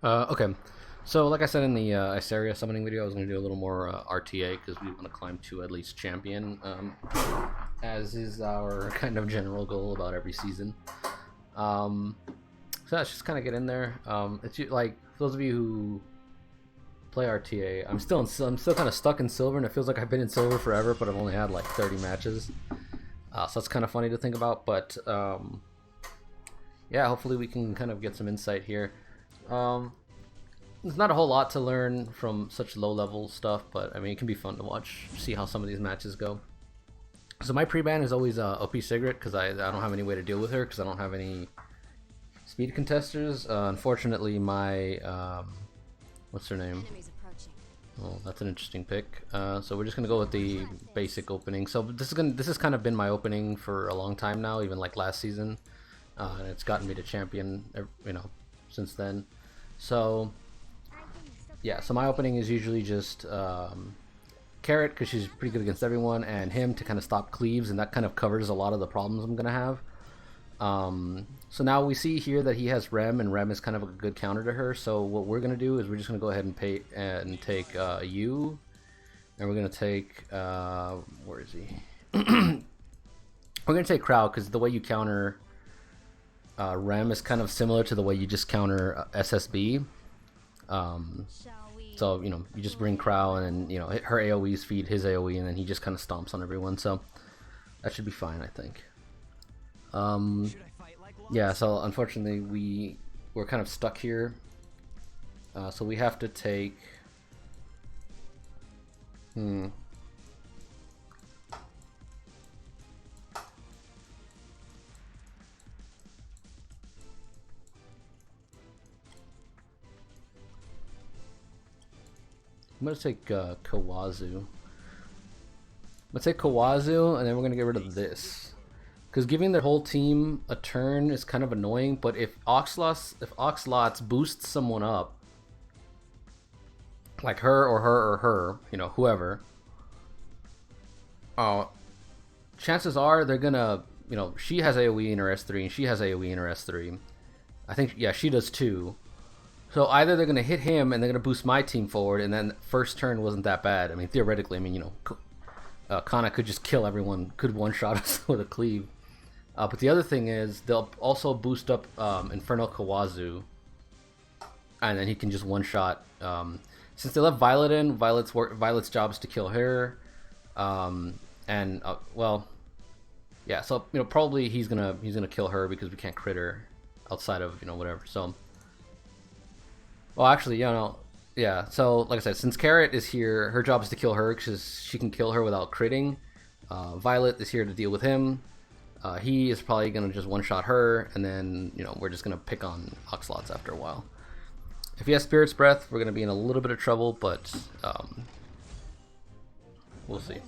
Okay. So, like I said in the Iseria summoning video, I was going to do a little more RTA because we want to climb to at least champion, as is our kind of general goal about every season. So let's just kind of get in there. It's like for those of you who play RTA, I'm still kind of stuck in silver, and it feels like I've been in silver forever, but I've only had like 30 matches. So that's kind of funny to think about, but yeah, hopefully we can kind of get some insight here. There's not a whole lot to learn from such low-level stuff, but I mean, it can be fun to watch, see how some of these matches go. So my pre-ban is always OP Sigrid, because I don't have any way to deal with her, because I don't have any speed contesters. Unfortunately, my what's her name? Well, that's an interesting pick. So we're just gonna go with the basic opening. So this has kind of been my opening for a long time now, even like last season, and it's gotten me to champion, you know, since then. So yeah, so my opening is usually just Carrot, because she's pretty good against everyone, and him to kind of stop cleaves, and that kind of covers a lot of the problems I'm gonna have. So now we see here that he has Rem, and Rem is kind of a good counter to her. So what we're gonna do is we're just gonna go ahead and take you, and we're gonna take where is he? We're gonna take Crow, because the way you counter Rem is kind of similar to the way you just counter SSB. So you know, you just bring Crow, and then you know her AoEs feed his AoE, and then he just kind of stomps on everyone. So that should be fine, I think. Yeah, so unfortunately we're kind of stuck here. So we have to take I'm gonna take Kawazu. Let's take Kawazu, and then we're gonna get rid of this. Because giving their whole team a turn is kind of annoying, but if Oxlots boosts someone up, like her or her or her, you know, whoever, chances are they're gonna, you know, she has AoE in her S3 and she has AoE in her S3. I think, yeah, she does too. So either they're gonna hit him and they're gonna boost my team forward, and then first turn wasn't that bad. I mean, theoretically, I mean, you know, Kana could just kill everyone, could one-shot us with a cleave. But the other thing is they'll also boost up Infernal Kawazu, and then he can just one-shot. Since they left Violet in, Violet's job is to kill her, and well, yeah. So you know, probably he's gonna kill her because we can't crit her outside of, you know, whatever. So, well, actually, you know, yeah. So like I said, since Carrot is here, her job is to kill her because she can kill her without critting. Violet is here to deal with him. He is probably going to just one-shot her, and then, you know, we're just going to pick on Oxlots after a while. If he has Spirit's Breath, we're going to be in a little bit of trouble, but we'll see. Okay,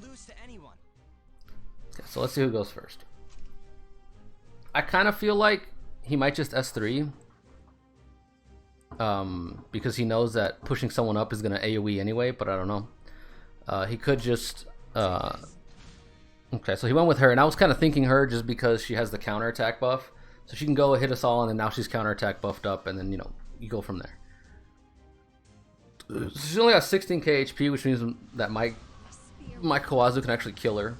so let's see who goes first. I kind of feel like he might just S3, because he knows that pushing someone up is going to AoE anyway, but I don't know. He could just... Okay, so he went with her, and I was kind of thinking her just because she has the counterattack buff. So she can go hit us all, and then now she's counterattack buffed up, and then, you know, you go from there. So she's only got 16k HP, which means that my Kawazu can actually kill her.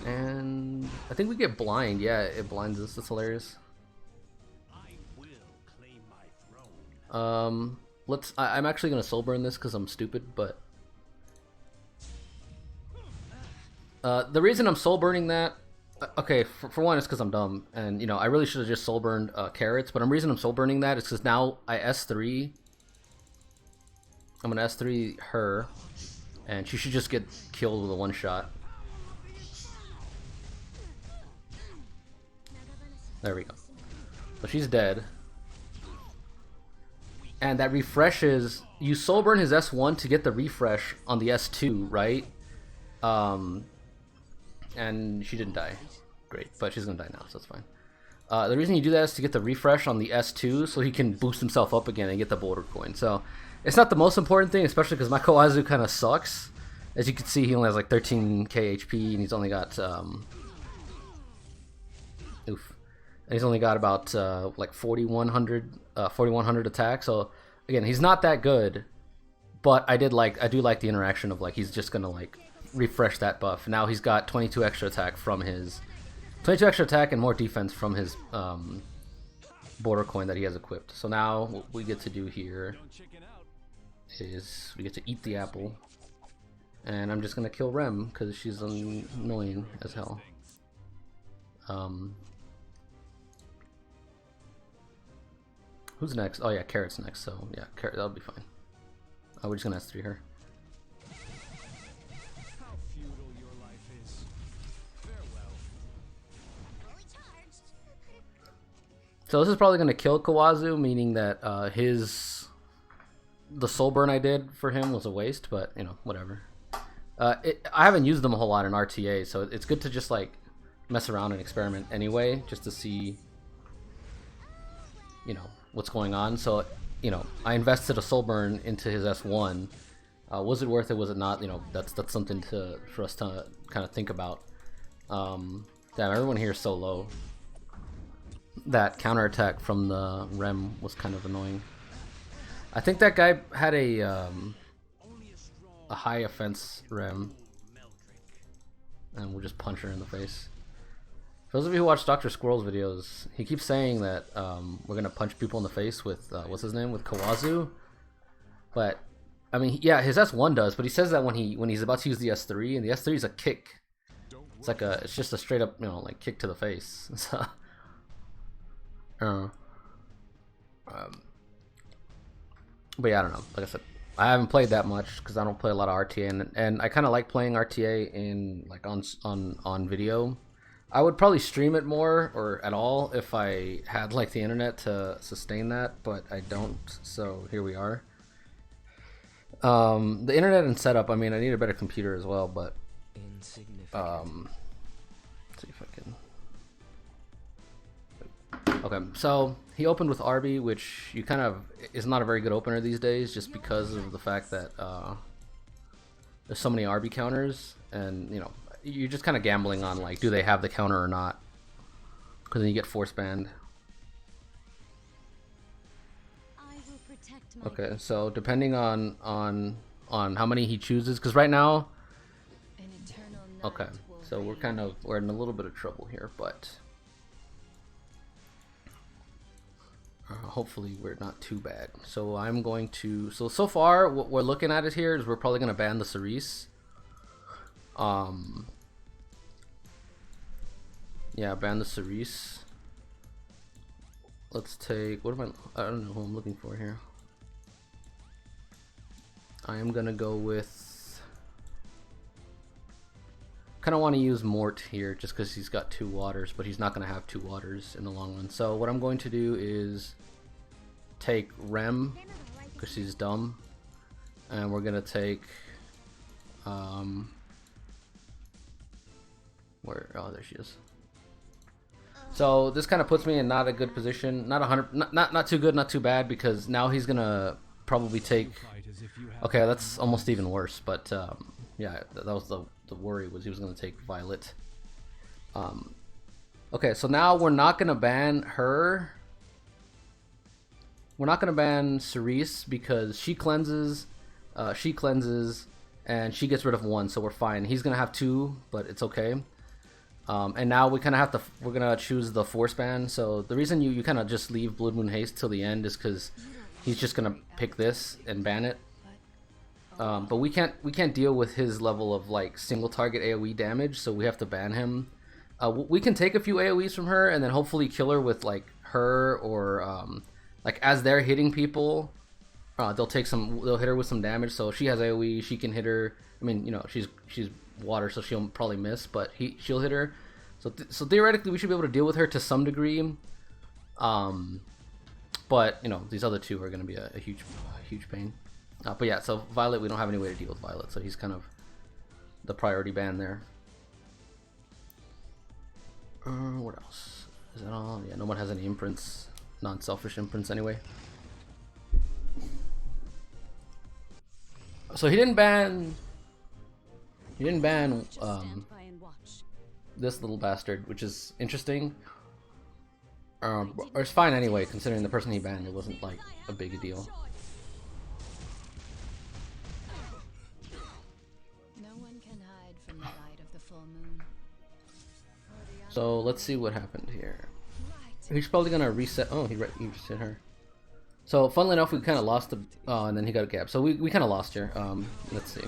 And I think we get blind. Yeah, it blinds us. That's hilarious. I'm actually going to soul burn this because I'm stupid, but... the reason I'm soul burning that, okay, for one, it's because I'm dumb, and you know I really should have just soul burned Carrots. But the reason I'm soul burning that is because now I S3. I'm gonna S3 her, and she should just get killed with a one shot. There we go. So she's dead, and that refreshes. You soul burn his S1 to get the refresh on the S2, right? And she didn't die. Great, but she's gonna die now, so that's fine. The reason you do that is to get the refresh on the S2 so he can boost himself up again and get the boulder coin. So it's not the most important thing, especially because my Kawazu kind of sucks. As you can see, he only has like 13k HP, and he's only got and he's only got about like 4100 attack. So again, he's not that good, but I do like the interaction of like he's just gonna like refresh that buff. Now he's got 22 extra attack from his 22 extra attack and more defense from his border coin that he has equipped. So now what we get to do here is we get to eat the apple, and I'm just gonna kill Rem because she's annoying as hell. Who's next? Oh yeah, Carrot's next. So yeah, Carrot, that'll be fine. We're just gonna S3 her. So this is probably gonna kill Kawazu, meaning that the soul burn I did for him was a waste, but you know, whatever. I haven't used them a whole lot in RTA, so it's good to just like mess around and experiment anyway, just to see, you know, what's going on. So, you know, I invested a soul burn into his S1. Was it worth it? Was it not? You know, that's something for us to kind of think about. Damn, everyone here is so low. That counterattack from the Rem was kind of annoying. I think that guy had a high offense Rem, and we'll just punch her in the face. For those of you who watch Dr. Squirrel's videos, he keeps saying that we're gonna punch people in the face with what's his name, with Kawazu. But I mean, yeah, his S1 does, but he says that when he's about to use the S3, and the S3 is a kick. It's just a straight up, you know, like kick to the face. So, but yeah, I don't know. Like I said, I haven't played that much because I don't play a lot of RTA, and I kind of like playing RTA in like on video. I would probably stream it more or at all if I had like the internet to sustain that, but I don't. So here we are. The internet and setup. I mean, I need a better computer as well, but let's see if I can. Okay, so he opened with Arby, which you kind of is not a very good opener these days, just because of the fact that there's so many Arby counters, and you know, you're just kind of gambling on like, do they have the counter or not? Because then you get force banned. Okay, so depending on how many he chooses, because right now, okay, so we're in a little bit of trouble here, but hopefully we're not too bad. So I'm going to, so far what we're looking at it here is we're probably going to ban the Cerise. Yeah, ban the Cerise. Let's take, I don't know who I'm looking for here. I am gonna go with, kind of want to use Mort here just because he's got 2 waters, but he's not going to have 2 waters in the long run. So what I'm going to do is take Rem because she's dumb, and we're gonna take where, oh, there she is. So this kind of puts me in not a good position, not too good, not too bad, because now he's gonna probably take, okay, that's almost even worse, but yeah, that was the worry, was he was gonna take Violet. Okay, so now we're not gonna ban her. We're not gonna ban Cerise because she cleanses, and she gets rid of 1, so we're fine. He's gonna have 2, but it's okay. And now we kind of have to, we're gonna choose the force ban. So the reason you kind of just leave Blood Moon Haste till the end is because he's just gonna pick this and ban it. But we can't deal with his level of like single target AoE damage, so we have to ban him. We can take a few AoEs from her and then hopefully kill her with like her, or like as they're hitting people, they'll hit her with some damage. So if she has AoE, she can hit her. I mean, you know, she's water, so she'll probably miss, but she'll hit her. So theoretically, we should be able to deal with her to some degree. But you know, these other 2 are going to be a huge pain. But yeah, so Violet, we don't have any way to deal with Violet, so he's kind of the priority ban there. What else? Is that all? Yeah, no one has any imprints, non-selfish imprints anyway. So he didn't ban this little bastard, which is interesting. Or it's fine anyway, considering the person he banned, it wasn't like a big deal. No one can hide from the light of the full moon. So let's see what happened here. He's probably gonna reset. Oh, he reset her. So funnily enough, we kind of lost the. Oh, and then he got a gap. So we kind of lost here. Let's see.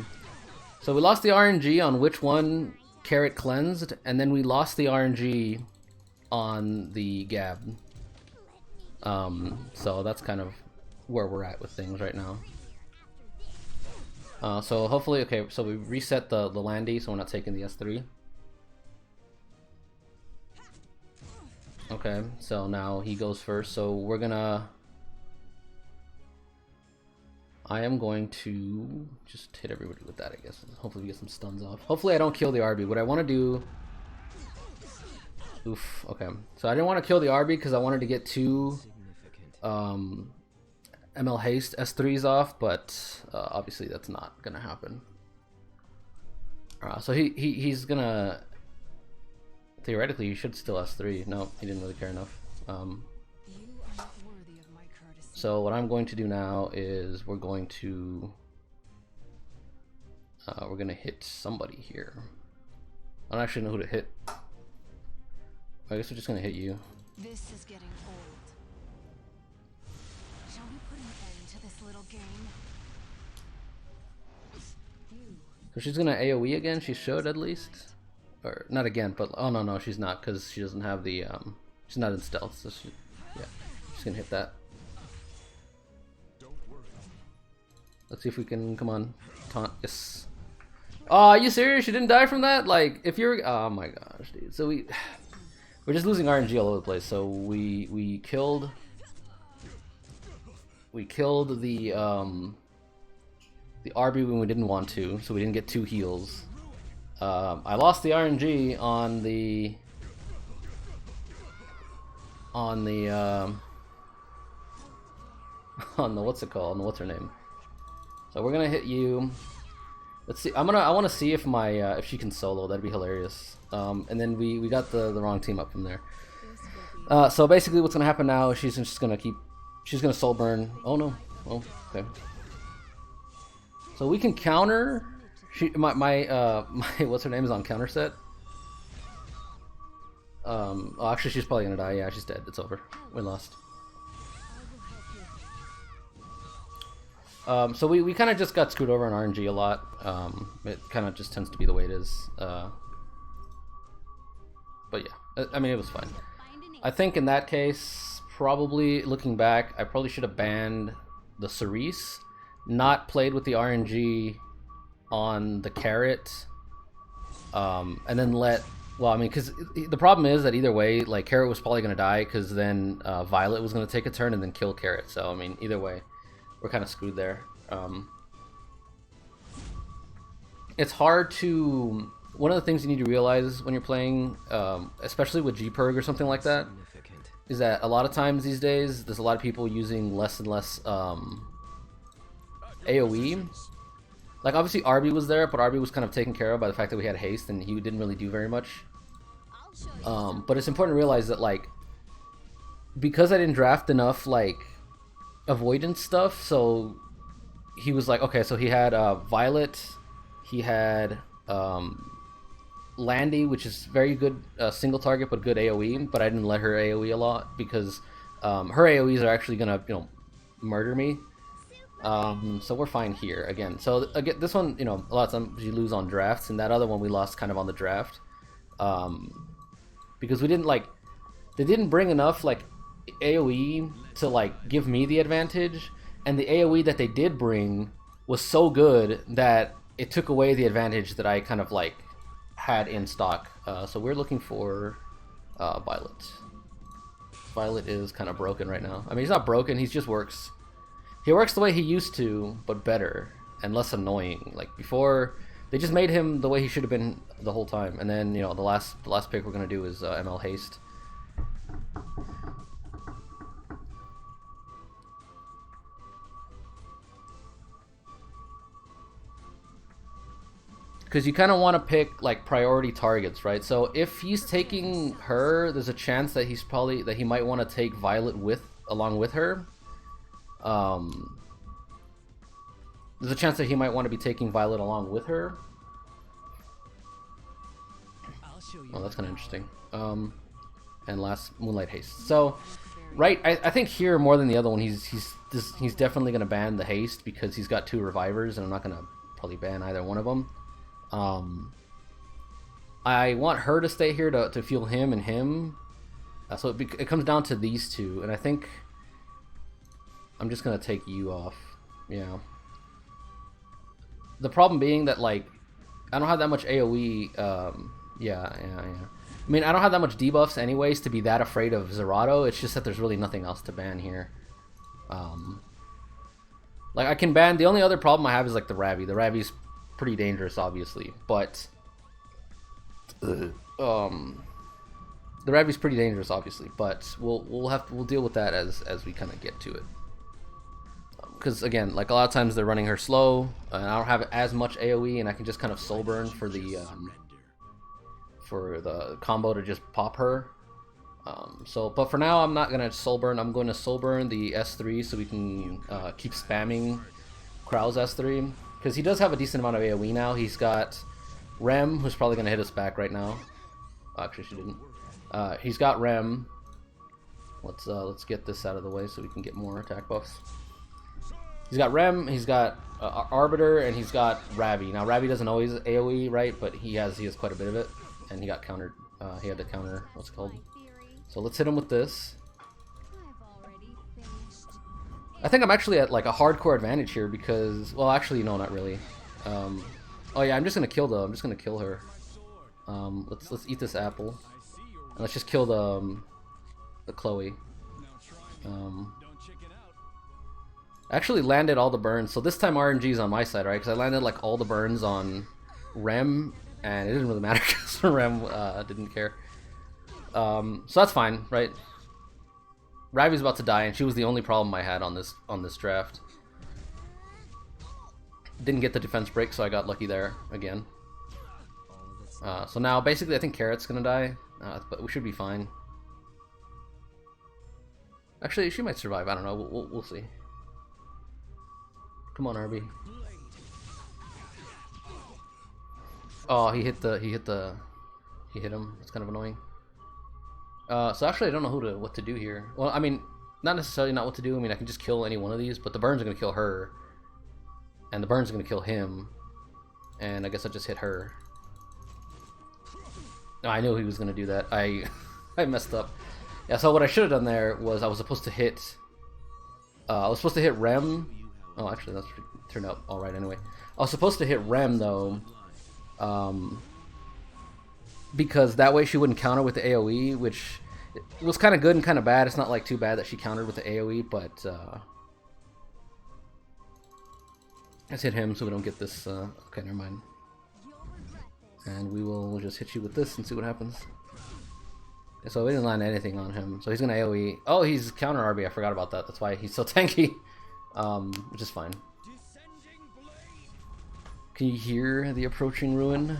So we lost the RNG on which one Carrot cleansed, and then we lost the RNG on the Gab. So that's kind of where we're at with things right now. So hopefully, okay, so we reset the Landy, so we're not taking the S3. Okay, so now he goes first, so we're gonna... I am going to just hit everybody with that, I guess. Hopefully we get some stuns off. Hopefully I don't kill the RB. What I want to do... Oof, okay. So I didn't want to kill the RB because I wanted to get two ML Haste S3s off, but obviously that's not going to happen. So he's going to... Theoretically, he should still S3. No, he didn't really care enough. So what I'm going to do now is we're going to hit somebody here. I don't actually know who to hit. I guess we're just gonna hit you. This is getting old. Shall we put an end to this little game? So she's gonna AoE again. She should at least, or not again, but oh no, she's not because she doesn't have the she's not in stealth. So yeah, she's gonna hit that. Let's see if we can, come on, taunt, yes. Oh, are you serious? You didn't die from that? Like, if you're, oh my gosh, dude. So we're just losing RNG all over the place. So we killed the RB when we didn't want to, so we didn't get 2 heals. I lost the RNG on the what's it called? On the what's her name? So we're gonna hit you. Let's see. I want to see if my if she can solo. That'd be hilarious. And then we got the wrong team up from there. So basically, what's gonna happen now is she's just gonna she's gonna soul burn. Oh no. Oh, okay. So we can counter. My what's her name is on counter set. Oh, actually, she's probably gonna die. Yeah, she's dead. It's over. We lost. So we kind of just got screwed over on RNG a lot. It kind of just tends to be the way it is. But yeah, I mean, it was fine. I think in that case, probably looking back, I probably should have banned the Cerise, not played with the RNG on the Carrot, and then let... Well, I mean, because the problem is that either way, like, Carrot was probably going to die, because then Violet was going to take a turn and then kill Carrot. So, I mean, either way, we're kind of screwed there. It's hard to... One of the things you need to realize when you're playing, especially with G-Perg or something like that, is that a lot of times these days, there's a lot of people using less and less AoE. Like, obviously RB was there, but RB was kind of taken care of by the fact that we had haste and he didn't really do very much. But it's important to realize that, like, because I didn't draft enough, like, avoidance stuff, so he was like, okay, so he had Violet, he had Landy, which is very good single target but good AoE, but I didn't let her AoE a lot because her AoEs are actually gonna, you know, murder me. So we're fine here again. So again, this one, you know, a lot of times you lose on drafts, and that other one we lost kind of on the draft, because we didn't, like, they didn't bring enough like AoE to like give me the advantage, and the AoE that they did bring was so good that it took away the advantage that I kind of like had in stock. So we're looking for Violet. Violet is kind of broken right now. I mean, he's not broken, he just works. He works the way he used to, but better and less annoying. Like before, they just made him the way he should have been the whole time. And then, you know, the last pick we're gonna do is ML Haste. because you kind of want to pick like priority targets, right? So if he's taking her, there's a chance that he might want to take Violet along with her. There's a chance that he might want to be taking Violet along with her. Oh, that's kind of interesting. And last, Moonlight Haste. So, right, I think here more than the other one, he's definitely going to ban the haste because he's got 2 revivers, and I'm not going to probably ban either one of them. I want her to stay here to fuel him and him. So it comes down to these 2, and I think I'm just going to take you off. Yeah. The problem being that, like, I don't have that much AoE. Yeah. I mean, I don't have that much debuffs anyways to be that afraid of Zerato. It's just that there's really nothing else to ban here. Like, I can ban... The only other problem I have is, like, the Ravi. The Ravi's pretty dangerous, obviously. But... the Ravi's pretty dangerous, obviously. But we'll deal with that as we kind of get to it. Because, again, like, a lot of times they're running her slow. And I don't have as much AoE, and I can just kind of soul burn for the combo to just pop her. But for now, I'm not going to soul burn. I'm going to soul burn the S3 so we can keep spamming Krau's S3. Because he does have a decent amount of AoE now. He's got Rem, who's probably going to hit us back right now. Actually, she didn't. He's got Rem. Let's get this out of the way so we can get more attack buffs. He's got Rem, he's got Arbiter, and he's got Ravi. Now, Ravi doesn't always AoE, right? But he has quite a bit of it. And he got countered. He had to counter, what's it called? So let's hit him with this. I think I'm actually at like a hardcore advantage here because, well, actually, no, not really. Oh yeah, I'm just gonna kill her. Let's eat this apple, and let's just kill the Chloe. I actually landed all the burns, so this time RNG's on my side, right? Because I landed like all the burns on Rem, and it didn't really matter because Rem didn't care. So that's fine, right? Ravi's about to die, and she was the only problem I had on this draft. Didn't get the defense break, so I got lucky there again. So now, basically, I think Carrot's gonna die, but we should be fine. Actually, she might survive. I don't know. We'll see. Come on, RB. Oh, he hit him. It's kind of annoying. So actually, I don't know what to do here. Well, I mean, not necessarily not what to do. I mean, I can just kill any one of these, but the burns are gonna kill her, and the burns are gonna kill him, and I guess I'll just hit her. Oh, I knew he was gonna do that. I messed up. Yeah. So what I should have done there was I was supposed to hit. Rem. Oh, actually, that turned out all right anyway. I was supposed to hit Rem though. Because that way she wouldn't counter with the AoE, which it was kind of good and kind of bad. It's not like too bad that she countered with the AoE, but let's hit him so we don't get this. Okay, never mind. And we'll just hit you with this and see what happens. So we didn't land anything on him, so he's gonna AoE. Oh, he's counter RB. I forgot about that. That's why he's so tanky, which is fine. Can you hear the approaching ruin?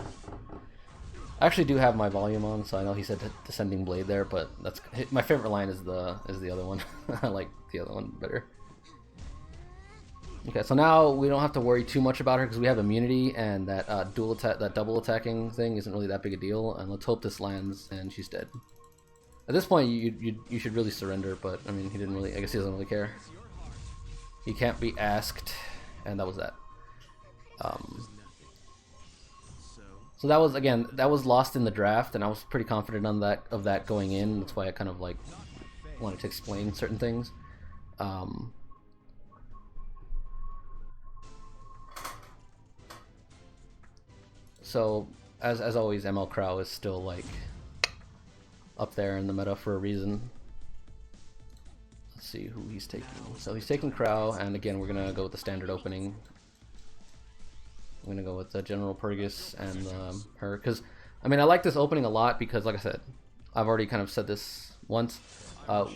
I actually do have my volume on, so I know he said Descending Blade there, but that's my favorite line is the other one. I like the other one better. Okay, so now we don't have to worry too much about her because we have immunity, and that double attacking thing isn't really that big a deal. And let's hope this lands and she's dead. At this point, you should really surrender, but I mean, he didn't really. I guess he doesn't really care. He can't be asked, and that was that. So that was, again, that was lost in the draft, and I was pretty confident on that going in. That's why I kind of like wanted to explain certain things. So as always, ML Crow is still like up there in the meta for a reason. Let's see who he's taking. So he's taking Crow, and again we're gonna go with the standard opening. I'm gonna go with the General Purgus and her, because I mean I like this opening a lot because, like I said, I've already kind of said this once.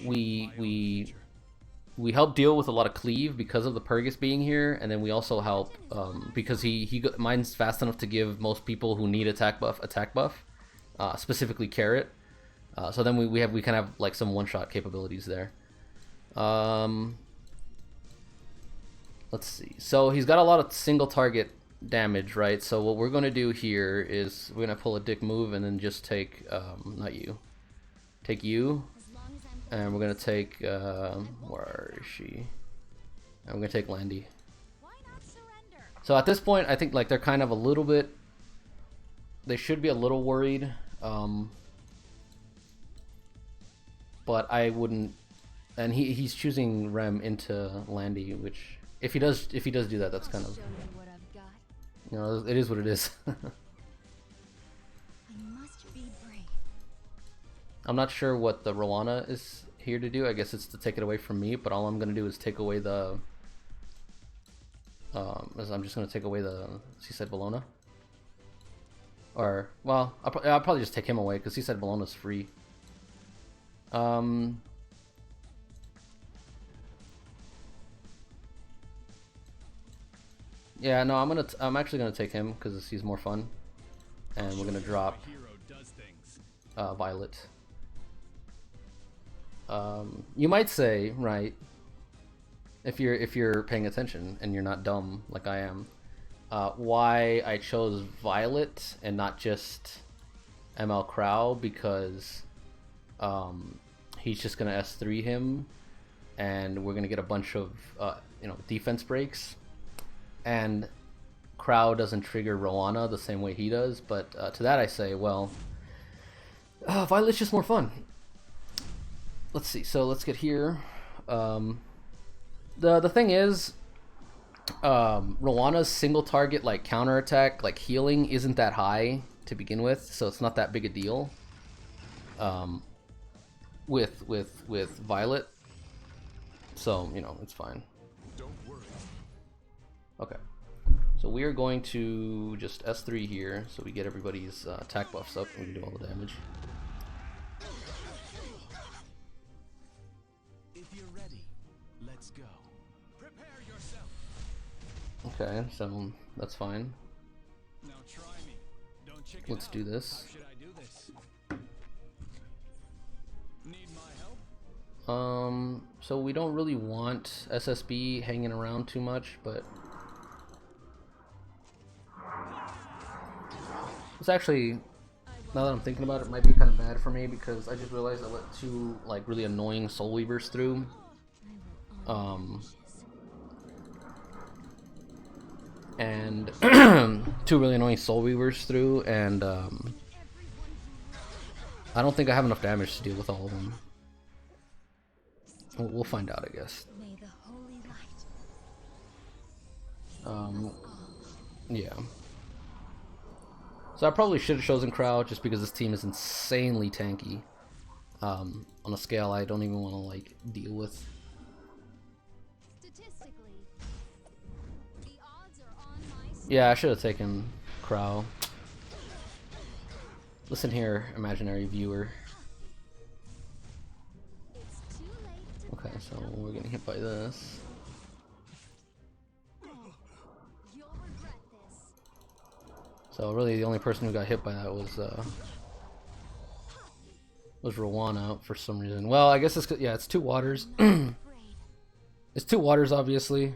We we help deal with a lot of cleave because of the Purgus being here, and then we also help because mine's fast enough to give most people who need attack buff, specifically carrot. So then we kind of have like some one-shot capabilities there. Let's see. So he's got a lot of single target damage, right? So what we're gonna do here is we're gonna pull a dick move and then just take not you, take you, and we're gonna take where is she? And we're gonna take Landy. So at this point, I think like they're kind of a little bit. They should be a little worried, but I wouldn't. And he's choosing Rem into Landy, which if he does do that, that's kind of, you know, it is what it is. I'm not sure what the Rowana is here to do. I guess it's to take it away from me, but all I'm gonna do is take away the. I'm just gonna take away the Seaside Bologna. Or well, I'll probably just take him away because Seaside Bologna's free. Yeah, no, I'm actually gonna take him because he's more fun, and we're gonna drop Violet. You might say, right, if you're paying attention and you're not dumb like I am, why I chose Violet and not just ML Crow, because he's just gonna S3 him, and we're gonna get a bunch of you know, defense breaks, and Crow doesn't trigger Rowana the same way he does. But to that I say, well, Violet's just more fun. Let's see. So let's get here. The thing is, Rowana's single target like counterattack, like healing, isn't that high to begin with, so it's not that big a deal. With Violet, so you know, it's fine. Okay, so we are going to just S3 here, so we get everybody's attack buffs up and we do all the damage. Okay, so that's fine. Let's do this. So we don't really want SSB hanging around too much, but it's actually, now that I'm thinking about it, might be kind of bad for me because I just realized I let two like really annoying Soul Weavers through. And two really annoying Soul Weavers through, and I don't think I have enough damage to deal with all of them. We'll find out, I guess. Yeah. So I probably should have chosen Crow just because this team is insanely tanky. On a scale I don't even want to like deal with. Yeah, I should have taken Crow. Listen here, imaginary viewer. Okay, so we're getting hit by this. So really the only person who got hit by that was Rowana for some reason. Well, I guess it's, yeah, it's two waters. It's two waters, obviously.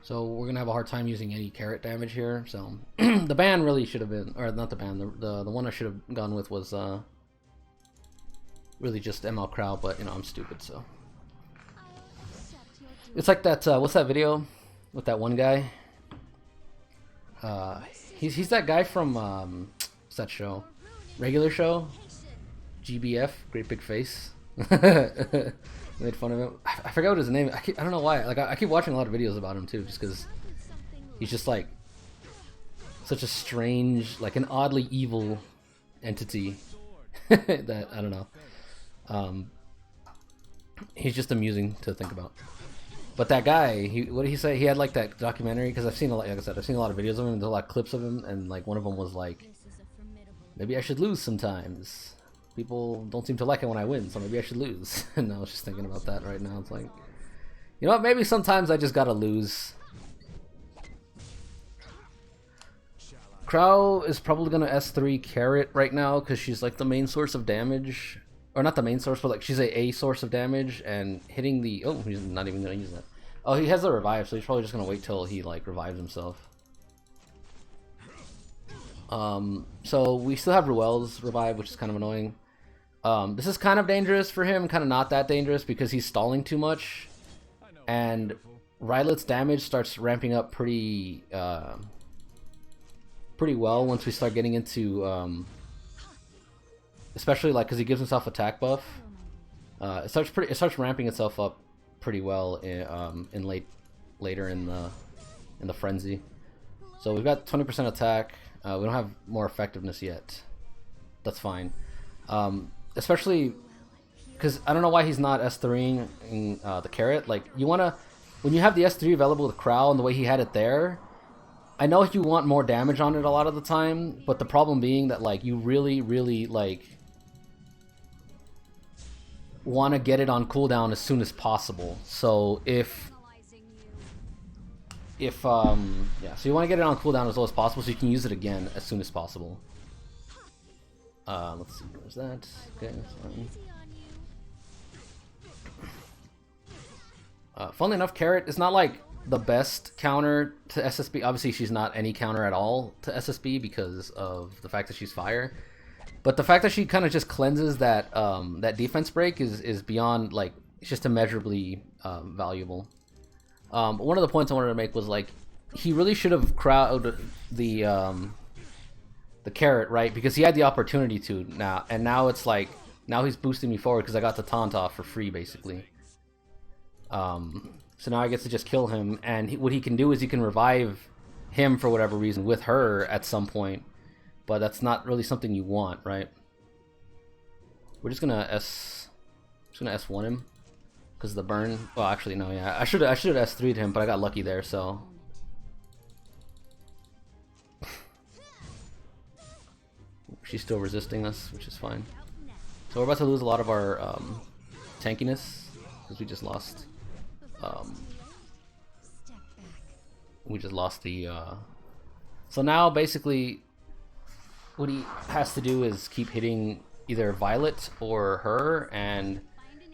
So we're gonna have a hard time using any carrot damage here. So the ban really should have been, or not the ban, the one I should have gone with was really just ML Crow, but you know, I'm stupid, so. It's like that, what's that video with that one guy? He's that guy from, what's that show? Regular Show? GBF, Great Big Face. Made fun of him. I forgot what his name is. I don't know why. Like I keep watching a lot of videos about him too, just because he's just like such a strange, like an oddly evil entity that I don't know. He's just amusing to think about. But that guy, what did he say? He had like that documentary, because I've seen a lot, like I said, I've seen a lot of videos of him. There's a lot of clips of him, and like one of them was like, maybe I should lose sometimes. People don't seem to like it when I win, so maybe I should lose. And I was just thinking about that right now. It's like, you know what, maybe sometimes I just gotta lose. Crow is probably gonna S3 Carrot right now because she's like the main source of damage. Or not the main source, but like she's a source of damage, and hitting the... Oh, he's not even gonna use that. Oh, he has the revive, so he's probably just gonna wait till he like revives himself. So we still have Ruel's revive, which is kind of annoying. This is kind of dangerous for him, kind of not that dangerous because he's stalling too much, and Rylet's damage starts ramping up pretty well once we start getting into especially like because he gives himself attack buff. It starts ramping itself up pretty well in later in the frenzy. So we've got 20% attack. We don't have more effectiveness yet. That's fine. Especially because I don't know why he's not S3ing the carrot. Like, you wanna, when you have the S3 available with Crow and the way he had it there, I know you want more damage on it a lot of the time, but the problem being that like you really like want to get it on cooldown as soon as possible. So yeah, so you want to get it on cooldown as low as possible so you can use it again as soon as possible. Let's see, where's that? Okay, that's fine. Funnily enough, Carrot is not like the best counter to SSB. Obviously, she's not any counter at all to SSB because of the fact that she's fire. But the fact that she kind of just cleanses that that defense break is beyond, like, it's just immeasurably valuable. One of the points I wanted to make was like he really should have crowd the carrot, right? Because he had the opportunity to now, and now it's like now he's boosting me forward because I got the taunt off for free basically. So now I get to just kill him, and what he can do is he can revive him for whatever reason with her at some point, but that's not really something you want, right? We're just gonna S1 him because of the burn. Well, actually no, yeah, I should have S3'd him, but I got lucky there, so. She's still resisting us, which is fine. So we're about to lose a lot of our tankiness because we just lost. We just lost the. So now basically, what he has to do is keep hitting either Violet or her, and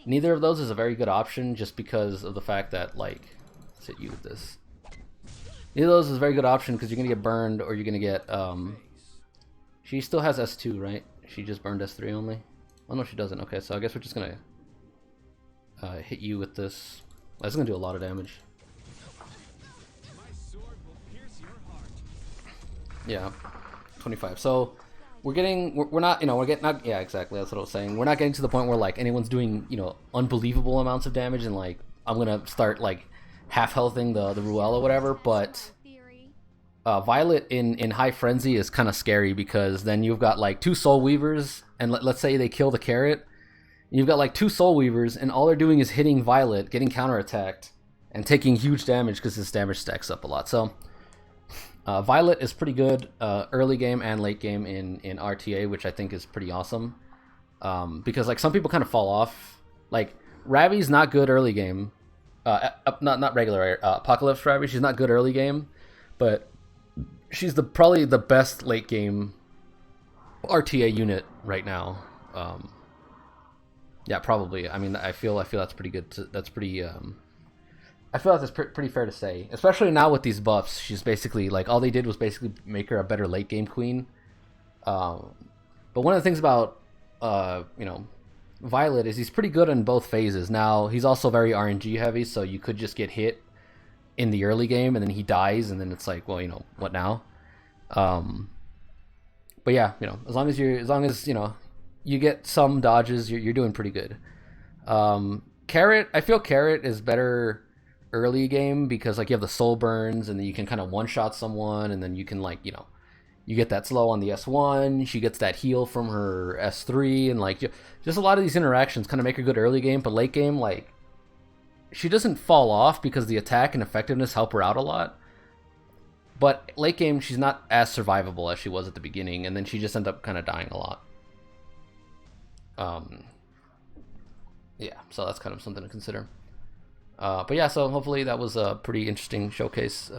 neither of those is a very good option, just because of the fact that, like, let's hit you with this. Neither of those is a very good option because you're gonna get burned, or you're gonna get. She still has S2, right? She just burned S3 only. Oh no, she doesn't. Okay, so I guess we're just gonna hit you with this. That's gonna do a lot of damage. Yeah, 25. So we're not, you know, yeah, exactly, that's what I was saying. We're not getting to the point where like anyone's doing, you know, unbelievable amounts of damage, and like I'm gonna start like half healthing the Ruel or whatever. But Violet in high frenzy is kind of scary because then you've got like two Soul Weavers, and let's say they kill the carrot. You've got like two Soul Weavers, and all they're doing is hitting Violet, getting counterattacked, and taking huge damage because this damage stacks up a lot. So Violet is pretty good early game and late game in RTA, which I think is pretty awesome. Because like some people kind of fall off. Like Ravi's not good early game. Not regular Apocalypse Ravi. She's not good early game, but she's probably the best late game RTA unit right now. Yeah, probably. I mean, I feel that's pretty good. That's pretty. I feel like that's pretty fair to say, especially now with these buffs. She's basically like all they did was basically make her a better late game queen. But one of the things about you know, Violet is he's pretty good in both phases. Now he's also very RNG heavy, so you could just get hit in the early game and then he dies, and then it's like, well, you know, what now? But yeah, you know, as long as you know, you get some dodges, you're doing pretty good. Carrot, I feel Carrot is better early game because like you have the soul burns, and then you can kind of one-shot someone, and then you can, like, you know, you get that slow on the S1, she gets that heal from her S3, and like just a lot of these interactions kind of make a good early game. But late game, like, she doesn't fall off because the attack and effectiveness help her out a lot, But late game, she's not as survivable as she was at the beginning, and then she just ended up kind of dying a lot. Yeah, so that's kind of something to consider. But yeah, so hopefully that was a pretty interesting showcase.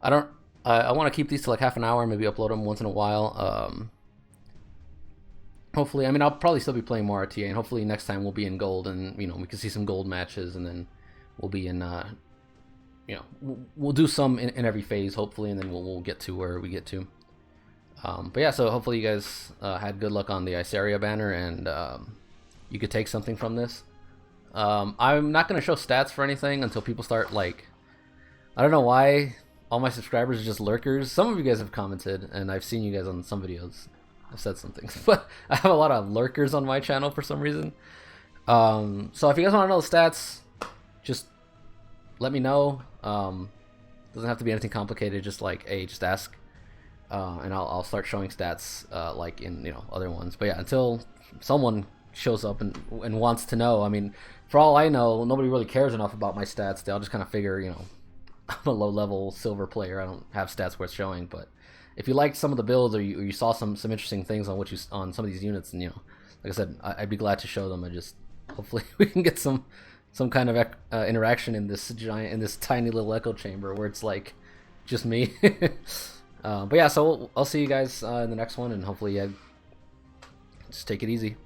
I want to keep these to like half an hour, maybe upload them once in a while. Hopefully, I mean, I'll probably still be playing more RTA, and hopefully next time we'll be in gold, and we can see some gold matches, and then we'll be in, we'll do some in every phase, hopefully, and then we'll get to where we get to. But yeah, so hopefully you guys had good luck on the Iceria banner, and you could take something from this. I'm not going to show stats for anything until people start, like, I don't know why all my subscribers are just lurkers. Some of you guys have commented, and I've seen you guys on some videos. I've said some things, but I have a lot of lurkers on my channel for some reason. So if you guys want to know the stats, just let me know. Doesn't have to be anything complicated. Just like, hey, just ask, and I'll start showing stats like in other ones. But yeah, until someone shows up and wants to know. I mean, for all I know, nobody really cares enough about my stats. They'll just kind of figure, I'm a low-level silver player. I don't have stats worth showing, but if you liked some of the builds or you saw some interesting things on some of these units, and like I said, I'd be glad to show them. I just hopefully we can get some kind of interaction in this tiny little echo chamber where it's like just me. But yeah, so I'll see you guys in the next one, and hopefully just take it easy.